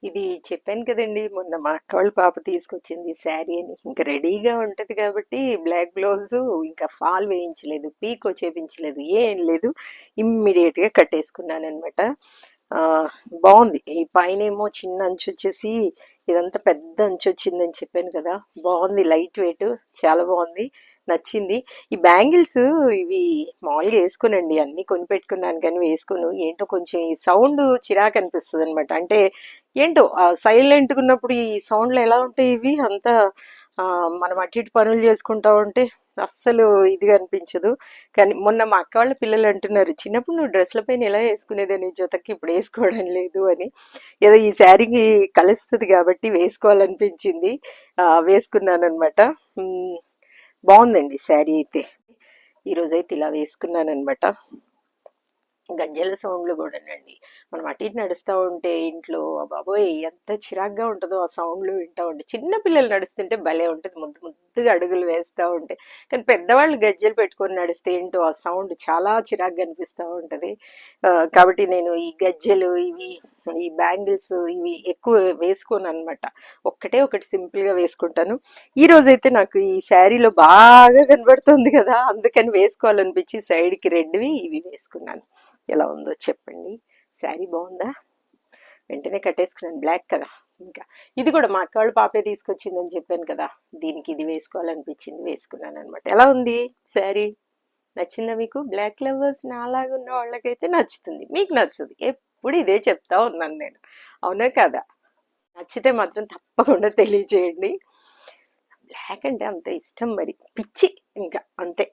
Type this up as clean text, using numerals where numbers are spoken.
ఇది చెప్పాను కదండి మొన్న మా అక్క వాళ్ళ పాప తీసుకొచ్చింది శారీ అని. ఇంకా రెడీగా ఉంటది కాబట్టి బ్లాక్ బ్లౌజ్, ఇంకా ఫాల్ వేయించలేదు, పీకో చేపించలేదు, ఏం లేదు. ఇమ్మీడియట్ గా కట్టేసుకున్నాను అనమాట. ఆ బాగుంది. ఈ పైన ఏమో చిన్న అంచు వచ్చేసి ఇదంతా పెద్ద అంచు వచ్చిందని చెప్పాను కదా. బాగుంది, లైట్ వెయిట్, చాలా బాగుంది, నచ్చింది. ఈ బ్యాంగిల్స్ ఇవి మామూలుగా వేసుకోనండి, అన్ని కొని పెట్టుకున్నాను కానీ వేసుకోను. ఏంటో కొంచెం ఈ సౌండ్ చిరాకు అనిపిస్తుంది అనమాట. అంటే ఏంటో సైలెంట్గా ఉన్నప్పుడు ఈ సౌండ్లు ఎలా ఉంటాయి ఇవి అంతా. ఆ, మనం అటు ఇటు పనులు చేసుకుంటా ఉంటే అస్సలు ఇదిగా అనిపించదు. కానీ మొన్న మా అక్క వాళ్ళ పిల్లలు అంటున్నారు, చిన్నప్పుడు నువ్వు డ్రెస్ల పైన ఎలా వేసుకునేదని జతకి ఇప్పుడు వేసుకోవడం లేదు అని. ఏదో ఈ శారీకి కలుస్తుంది కాబట్టి వేసుకోవాలనిపించింది, వేసుకున్నాను అనమాట. బాగుందండి శారీ అయితే. ఈరోజైతే ఇలా వేసుకున్నాను అనమాట. గజ్జెల సౌండ్లు కూడానండి, మనం అటు ఇటు నడుస్తూ ఉంటే ఇంట్లో బాబోయ్ ఎంత చిరాగ్గా ఉంటుందో ఆ సౌండ్లు వింటూ ఉంటే. చిన్న పిల్లలు నడుస్తుంటే భలే ఉంటుంది, ముద్దు ముద్దుగా అడుగులు వేస్తూ ఉంటే. కానీ పెద్దవాళ్ళు గజ్జెలు పెట్టుకొని నడిస్తే ఏంటో ఆ సౌండ్ చాలా చిరాగ్గా అనిపిస్తూ ఉంటుంది. కాబట్టి నేను ఈ గజ్జెలు ఇవి, ఈ బ్యాంగిల్స్ ఇవి ఎక్కువ వేసుకోను అనమాట. ఒక్కటే ఒకటి సింపుల్గా వేసుకుంటాను. ఈ రోజైతే నాకు ఈ శారీలో బాగా కనబడుతుంది కదా, అందుకని వేసుకోవాలనిపించి సైడ్కి రెడ్వి ఇవి వేసుకున్నాను. ఎలా ఉందో చెప్పండి, శారీ బాగుందా? వెంటనే కట్టేసుకున్నాను, బ్లాక్ కదా. ఇంకా ఇది కూడా మా అక్క వాళ్ళ పాపే తీసుకొచ్చిందని చెప్పాను కదా, దీనికి ఇది వేసుకోవాలనిపించింది, వేసుకున్నాను అనమాట. ఎలా ఉంది శారీ? నచ్చిందా మీకు? బ్లాక్ లవర్స్ నాలాగా ఉన్న వాళ్ళకైతే నచ్చుతుంది, మీకు నచ్చుతుంది. ఎప్పుడు ఇదే చెప్తా ఉన్నాను నేను, అవునా కదా? నచ్చితే మాత్రం తప్పకుండా తెలియజేయండి. బ్లాక్ అంటే అంత ఇష్టం, మరి పిచ్చి ఇంకా అంతే.